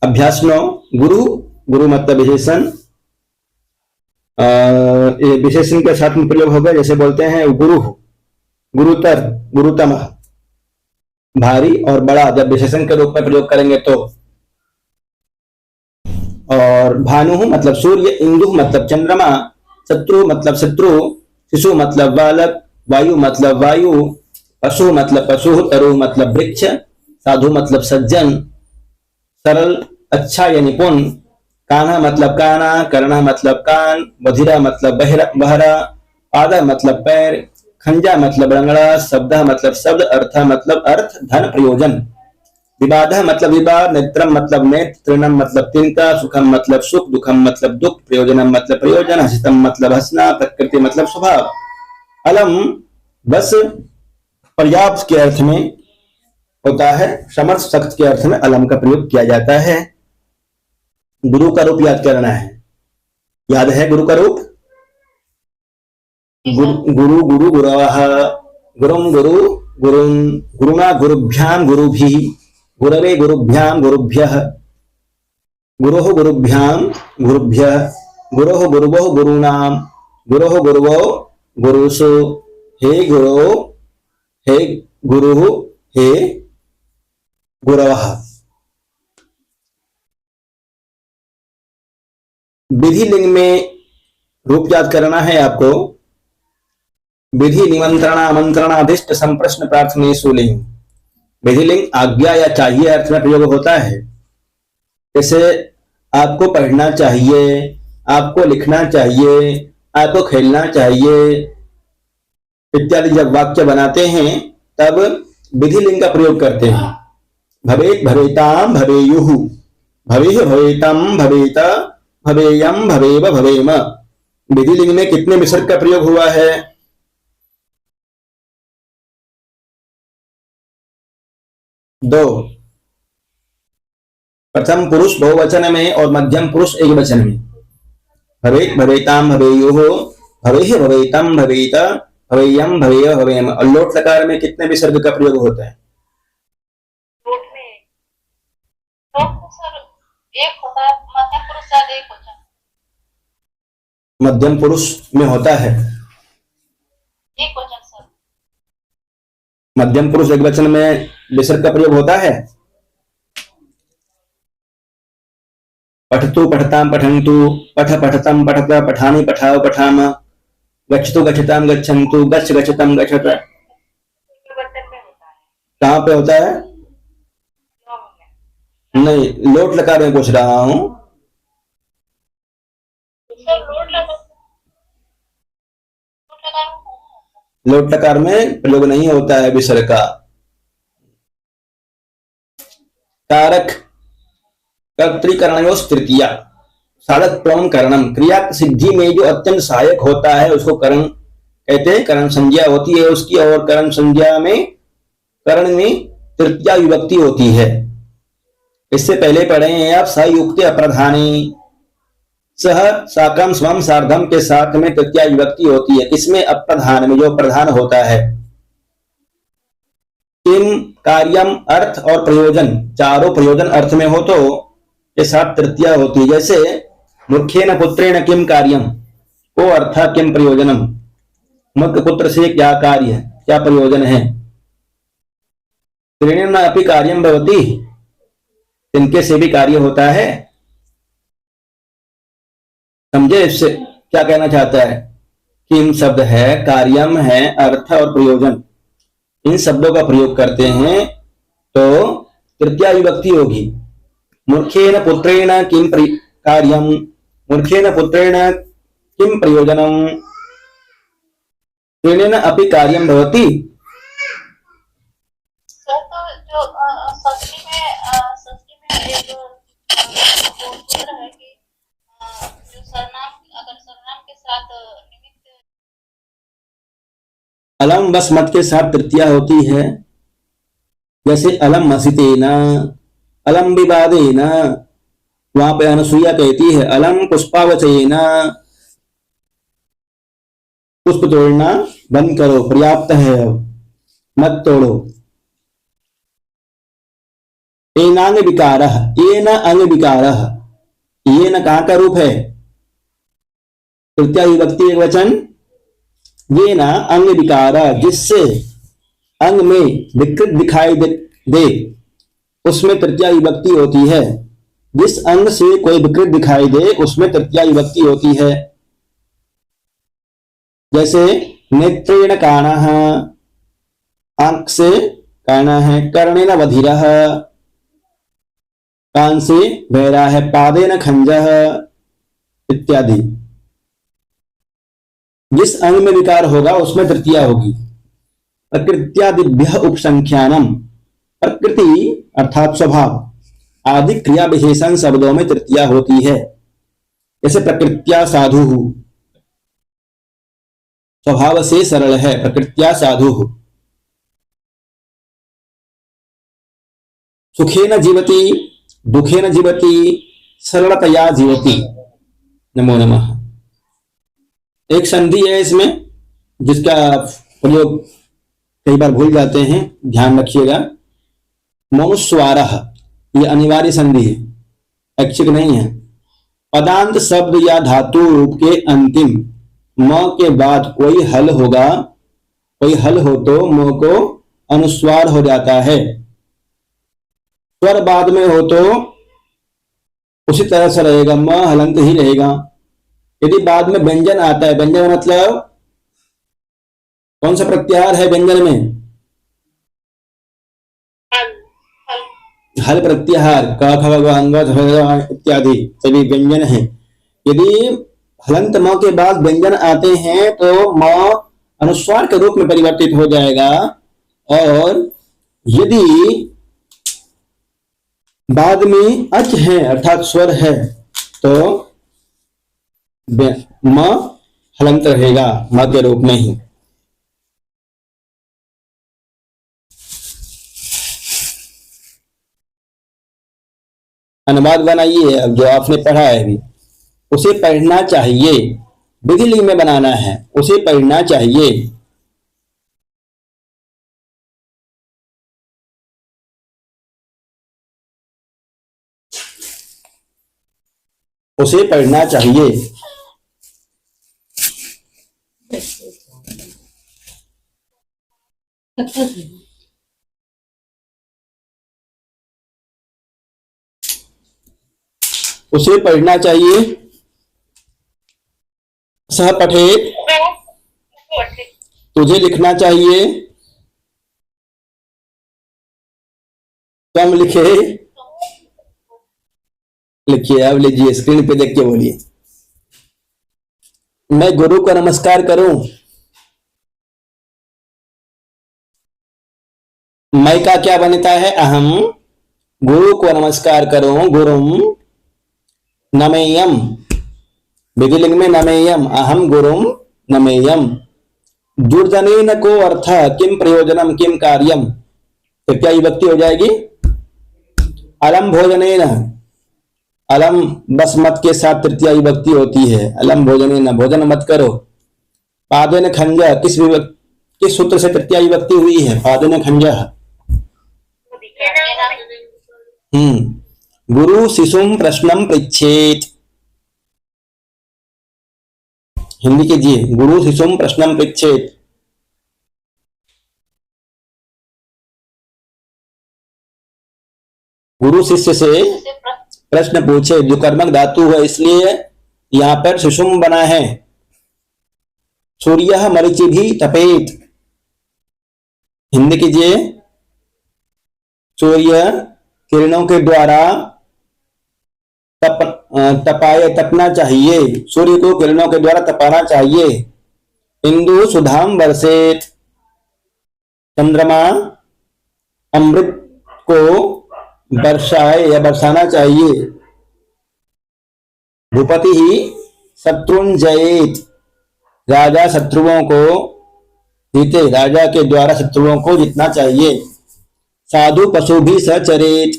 अभ्यास 9 गुरु, गुरु मतलब विशेषण, ये विशेषण के साथ में प्रयोग होगा। जैसे बोलते हैं गुरु, गुरुतर, गुरुतम, भारी और बड़ा जब विशेषण के रूप में प्रयोग करेंगे तो। और भानु मतलब सूर्य, इंदु मतलब चंद्रमा, शत्रु मतलब शत्रु, शिशु मतलब बालक, वायु मतलब वायु, पशु मतलब पशु, तरु मतलब वृक्ष, साधु मतलब सज्जन, सरल अच्छा या निपुण, कान्हा मतलब काना, कर्णा मतलब कान, बधिरा मतलब बहरा, पादा मतलब पैर, खंजा मतलब रंगड़ा, शब्द मतलब शब्द, अर्थ मतलब अर्थ, धन प्रयोजन, विवाद मतलब विवाद, नेत्रम मतलब नेत्र, तृणम मतलब तिनका, सुखम मतलब सुख, दुखम मतलब दुख, प्रयोजनम मतलब प्रयोजन, हसितम मतलब हंसना, प्रकृति मतलब स्वभाव। अलम बस पर्याप्त के अर्थ में होता है, समर्थ सख्त के अर्थ में अलम का प्रयोग किया जाता है। गुरु का रूप याद करना है, याद है गुरु का रूप? गुरु गुरु गुरवः, गुरुम गुरु गुरुं, गुरुणा गुरुभ्याम गुरुभिः, गुरवे गुरुभ्याम गुरुभ्यः, गुरोः गुरुभ्याम गुरुभ्यः, गुरोः गुरुवो गुरूणाम, गुरोः गुरुवो गुरुषु, हे गुरो हे गुरु हे गुरवः। विधि लिंग में रूप याद करना है आपको। विधि निमंत्रण आमंत्रणाधिष्ट संप्रश्न प्रार्थनेषु लिंग। विधि लिंग आज्ञा या चाहिए अर्थ में प्रयोग होता है। जैसे आपको पढ़ना चाहिए, आपको लिखना चाहिए, आपको खेलना चाहिए इत्यादि जब वाक्य बनाते हैं तब विधि लिंग का प्रयोग करते हैं। भवेत् भवेताम भवेयुः, भवेः भवेतम भवेत, भवेयम भवेव भवेम। विधि लिंग में कितने विसर्ग का प्रयोग हुआ है? 2। प्रथम पुरुष बहुवचन में और मध्यम पुरुष एक वचन में। भवेत् भवेताम भवेयुः, भवेः भवेतम भवेत, भवेयम भवेव भवेम। और लोट लकार में कितने विसर्ग का प्रयोग होता है? लोट में लोट तो सर एक होता है, मध्यम पुरुष शायद एक होता है। मध्यम पुरुष में होता है एक वचन सर। मध्यम पुरुष एक वचन में विसर्ग का प्रयोग होता है। पठतु पठताम पठन्तु, पठ पठतम पठत, पठानि पठाव पठाम, गच्छतु गच्छताम गच्छन्तु, गच्छ गच्छतम गच्छत। कहाँ पे होता है? नहीं, लोट लकार में पूछ रहा हूं। लोट लकार में प्रयोग नहीं होता है विसर्ग का। कारक कर्तृकरणयोः तृतीया, साधक प्रम करणम। क्रिया सिद्धि में जो अत्यंत सहायक होता है उसको करण कहते हैं। करण संज्ञा होती है उसकी, और करण संज्ञा में करण में तृतीया विभक्ति होती है। इससे पहले पढ़े हैं आप सयुक्त अप्रधानी, सह साकम स्वम सार्धम के साथ में तृतीया विभक्ति होती है। इसमें अप्रधान में जो प्रधान होता है। किम कार्यम अर्थ और प्रयोजन, चारों प्रयोजन अर्थ में हो तो के साथ तृतीया होती है। जैसे मुख्येन पुत्रेण किम कार्यम, को अर्थ किम प्रयोजनम। मुख्य पुत्र से क्या कार्य है, क्या प्रयोजन है। त्रीणेन अपि कार्यम भवति, इनके से भी कार्य होता है। समझे इससे क्या कहना चाहता है? किम शब्द है, कार्यम है, अर्थ और प्रयोजन, इन शब्दों का प्रयोग करते हैं तो तृतीया विभक्ति होगी। मूर्खेण पुत्रेण किम कार्यम, मूर्खेण पुत्रेण किम प्रयोजनम, त्रीणेन अपि कार्यम भवति। जो षष्ठी में एक सूत्र है कि जो सर्वनाम, अगर सर्वनाम के साथ निमित्त अलम बस मत के साथ तृतीया होती है। जैसे अलम मसितेना, अलम विवादेना, वहां पे अनुसुईया कहती है अलम पुष्पावचेना, पुष्प तोड़ना बंद करो, पर्याप्त है अब, मत तोड़ो। एनांग विकारः, येन अंग विकारः, ये न कहाँ का रूप है? तृतीया विभक्ति एक वचन। ये न अंग विकार, जिससे अंग में विकृत दिखाई दे उसमें तृतीया विभक्ति होती है। जिस अंग से कोई विकृत दिखाई दे उसमें तृतीया विभक्ति होती है। जैसे नेत्रेण काणः, आंख से काणा है। कर्णेन बधिरः, कान से बहरा है। पादेन खंजः इत्यादि। जिस अंग में विकार होगा उसमें तृतीया होगी। प्रकृत्यादिभ्यः उपसंख्यानम, प्रकृति अर्थात स्वभाव आदि क्रिया विशेषण शब्दों में तृतीया होती है। जैसे प्रकृत्या साधु, स्वभाव से सरल है। प्रकृत्या साधु। सुखेन जीवति, दुखेन जीवति, सरलतया जीवति। नमो नमः। एक संधि है इसमें जिसका प्रयोग कई बार भूल जाते हैं, ध्यान रखिएगा। मनुस्वारः, ये अनिवार्य संधि है, ऐच्छिक नहीं है। पदांत शब्द या धातु रूप के अंतिम म के बाद कोई हल होगा, कोई हल हो तो म को अनुस्वार हो जाता है। स्वर बाद में हो तो उसी तरह से रहेगा, म हलंत ही रहेगा। यदि बाद में व्यंजन आता है, व्यंजन मतलब कौन सा प्रत्याहार है व्यंजन में? हल प्रत्याहार, क ख ग अंग इत्यादि सभी व्यंजन हैं। यदि हलंत म के बाद व्यंजन आते हैं तो म अनुस्वार के रूप में परिवर्तित हो जाएगा। और यदि बाद में अच है अर्थात स्वर है तो म हलंत रहेगा, म के रूप में ही। अनुवाद बनाइए, अब जो आपने पढ़ा है अभी उसे पढ़ना चाहिए। विधि लिंग में बनाना है, उसे पढ़ना चाहिए। उसे पढ़ना चाहिए। उसे पढ़ना चाहिए। सह पठेत, तुझे लिखना चाहिए। कम लिखे, लिखिए। अब लीजिए, स्क्रीन पे देख के बोलिए। मैं गुरु को नमस्कार करूं। मैं का क्या बनता है? अहम। गुरु को नमस्कार करूं, गुरुम नमेयम। विधिलिंग में नमेयम, अहम गुरुम नमेयम। दुर्जनेन को अर्थ किम प्रयोजनम किम कार्यम, तो क्या विभक्ति हो जाएगी? अलम भोजनेन, अलम बस मत के साथ तृतीया विभक्ति होती है। अलम भोजनेन, भोजन मत करो। पादेन खंज, किस सूत्र से तृतीया विभक्ति हुई है? पादेन खंज। गुरु शिशुम प्रश्नम पृच्छेत। हिंदी कीजिए, गुरु शिशुम प्रश्नम पृच्छेत। गुरु शिष्य से प्रश्न पूछे, जो कर्मक धातु है इसलिए यहां पर शिशुम बना है। सूर्य मरीचि भी तपेत। हिंदी कीजिए, सूर्य किरणों के द्वारा तपना चाहिए। सूर्य को किरणों के द्वारा तपाना चाहिए। इंदु सुधाम बरसेत, चंद्रमा अमृत को बरसाए या बरसाना चाहिए। भूपति ही शत्रुंजयेत, राजा शत्रुओं को जीते। राजा के द्वारा शत्रुओं को जीतना चाहिए। साधु पशु भी सचरेत,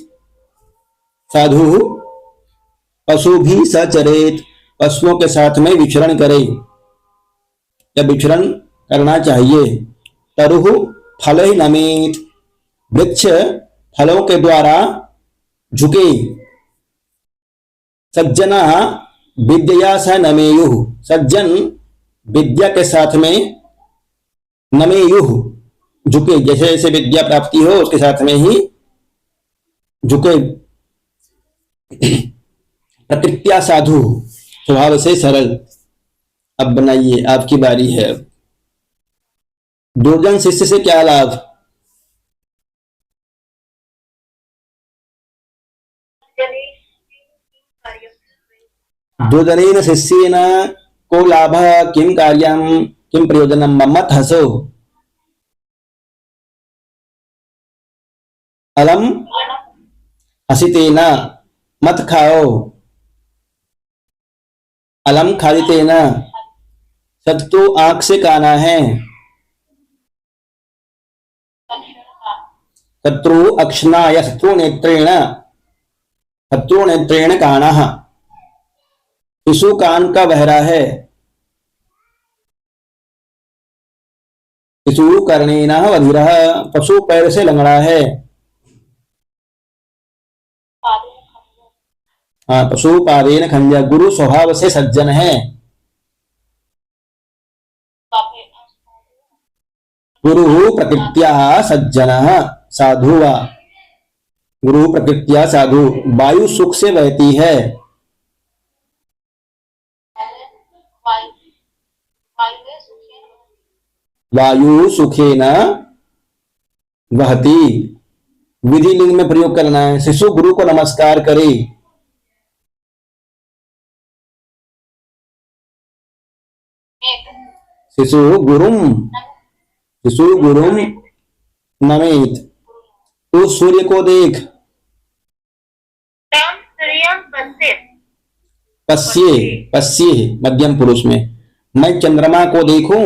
साधु पशु भी सचरेत, पशुओं के साथ में विचरण करे या विचरण करना चाहिए। तरुः फल नमेत, वृक्ष फलों के द्वारा झुके। सज्जना विद्या स नमेयुः, सज्जन विद्या के साथ में नमेयुः झुके, जैसे जैसे विद्या प्राप्ति हो उसके साथ में ही झुके। प्रकृत्या साधु, स्वभाव से सरल। अब बनाइए, आपकी बारी है। दुर्जन शिष्य से क्या लाभ? दुर्जनेन शिष्येन को लाभ किम कार्यम किम प्रयोजनम मत हसो। अलम हसितेन मत खाओ। अलम खादितेन, शत्रु आंख से काना है। शत्रु अक्षना या शत्रु नेत्रेण काणः। शिशु कान का बहरा है। शिशु कर्णेन बधिरः, पशु पैर से लंगड़ा है। हाँ, पशु पादेन खंजा, गुरु स्वभाव से सज्जन है। गुरु प्रकृत्या सज्जनः साधु वा, गुरु प्रकृत्या साधु। वायु सुख से बहती है। वायु सुखेन वहती, विधि लिंग में प्रयोग करना है। शिशु गुरु को नमस्कार करे। शिशु गुरुम नमेत। तू सूर्य को देख। पश्ये, पश्ये मध्यम पुरुष में। मैं चंद्रमा को देखूं।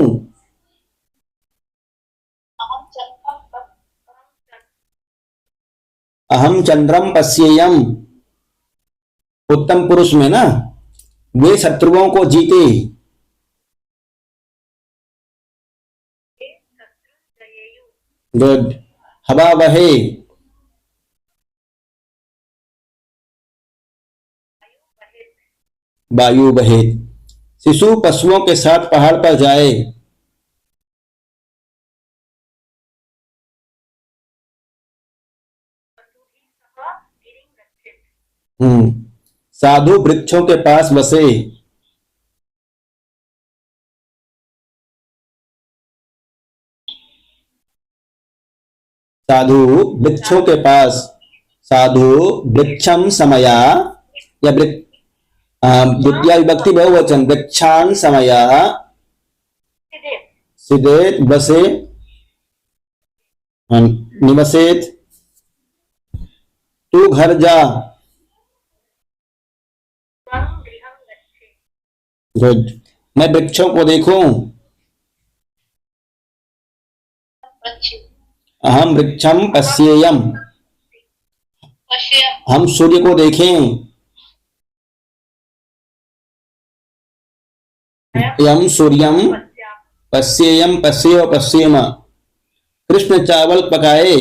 अहम चंद्रम पश्येयम, उत्तम पुरुष में ना। वे शत्रुओं को जीते। गुड। हवा बहे। वायु बहे। शिशु पशुओं के साथ पहाड़ पर जाए। साधु वृक्षों के पास बसे। साधु वृक्षों के पास। साधु वृक्षम समया, या द्वितीय विभक्ति बहुवचन, वृक्षान समया सिदेत बसे निवसेत। तू घर जा। गुड। मैं वृक्षों को देखूं। अहम वृक्षम पश्येयम, हम सूर्य को देखें। यम सूर्यम पश्येयम, पश्येव पश्येम। कृष्ण चावल पकाए।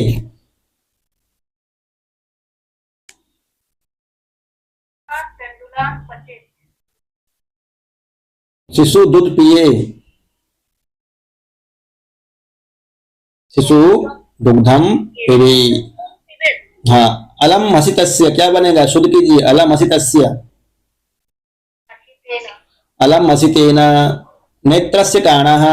शिशु दूध पिए। शिशु दुग्धम पिबे। हाँ, अलम हसितस्य क्या बनेगा? शुद्ध कीजिए। अलम हसितस्य, अलम हसितेन। नेत्रस्य काणः,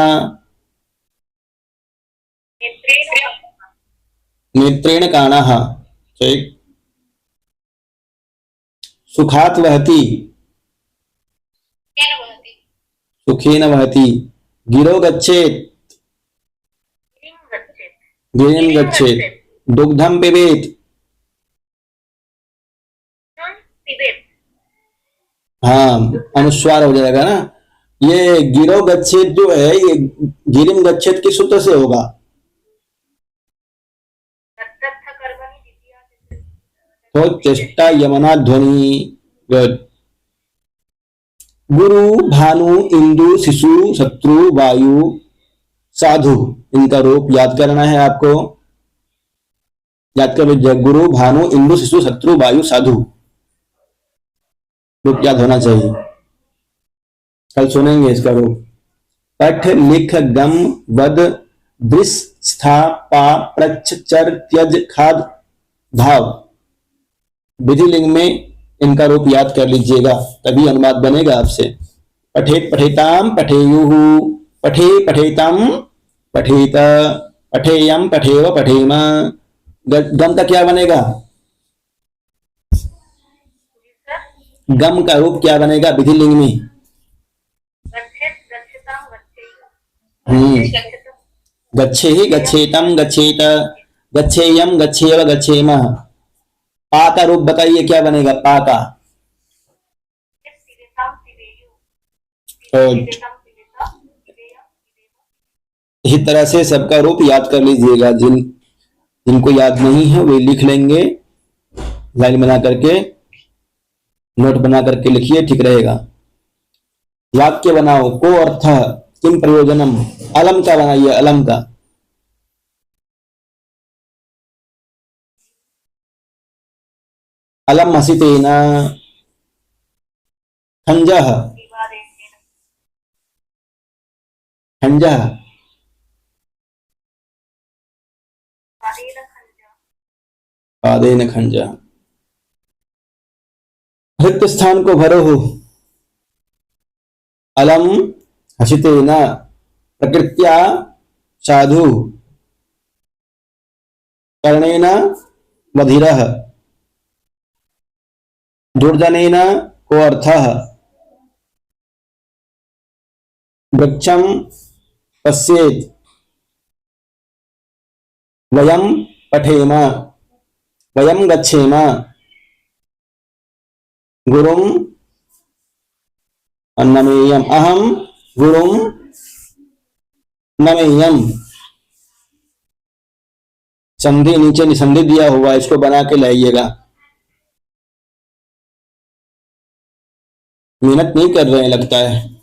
नेत्रेण काणः। ठीक। सुखात वहती, सुखेन वहती। गिरो गच्छेत, गिरिं गच्छेत। दुग्धम पिबेत। हाँ, अनुस्वार हो जाएगा ना। ये गिरो गच्छेत जो है, ये गिरिम गच्छेत किस सूत्र से होगा? तो चेष्टा यमना ध्वनि। गुड। गुरु भानु इंदु शिशु शत्रु वायु साधु, इनका रूप याद करना है आपको। याद कर लीजिए, गुरु, भानु, इंदु, शिशु, शत्रु, वायु, साधु। रूप याद होना चाहिए, कल सुनेंगे इसका रूप। पठ, लिख, गम, वद, दृश, स्था, पा, प्रच्छ, चर, त्यज, खाद, भाव। विधि लिंग में इनका रूप याद कर लीजिएगा, तभी अनुवाद बनेगा आपसे। पठेत, पठेताम, पठेयुः, पठे, पठेतम, पठेत, पठेयम, पठेव, पठेम। गम का क्या बनेगा? गम का रूप क्या बनेगा विधि लिंग में? गच्छेत, गच्छताम, गच्छेय। गच्छे ही, गच्छेतम, गच्छेत, गच्छेयम, गच्छेव, गच्छेम। पा का रूप बताइए क्या बनेगा? पा का पिबेताम, पिबेयु। और पिबेताम, पिबेता, पिबेयम, पिबेव। इसी तरह से सबका रूप याद कर लीजिएगा। जिनको याद नहीं है वे लिख लेंगे, लाइन बना करके, नोट बना करके लिखिए, ठीक रहेगा। वाक्य बनाओ। को अर्थ किम प्रयोजनम। अलम का बनाइए, अलम का। अलम हसितेन खंजः, विवादेन, खंजः, वादेन खंजा। पादेन खंजः। रिक्त स्थान को भरो हो। अलम हसितेन प्रकृत्या साधु कर्णेन बधिरः दुर्जनेन को अर्थः वृक्षं पश्येत् वयं पठेम वयं गच्छेम गुरुं नमेयम् अहं गुरुं नमेयम्। संधि नीचे निसंधि दिया हुआ, इसको बना के लाइएगा। मेहनत नहीं कर रहे हैं लगता है।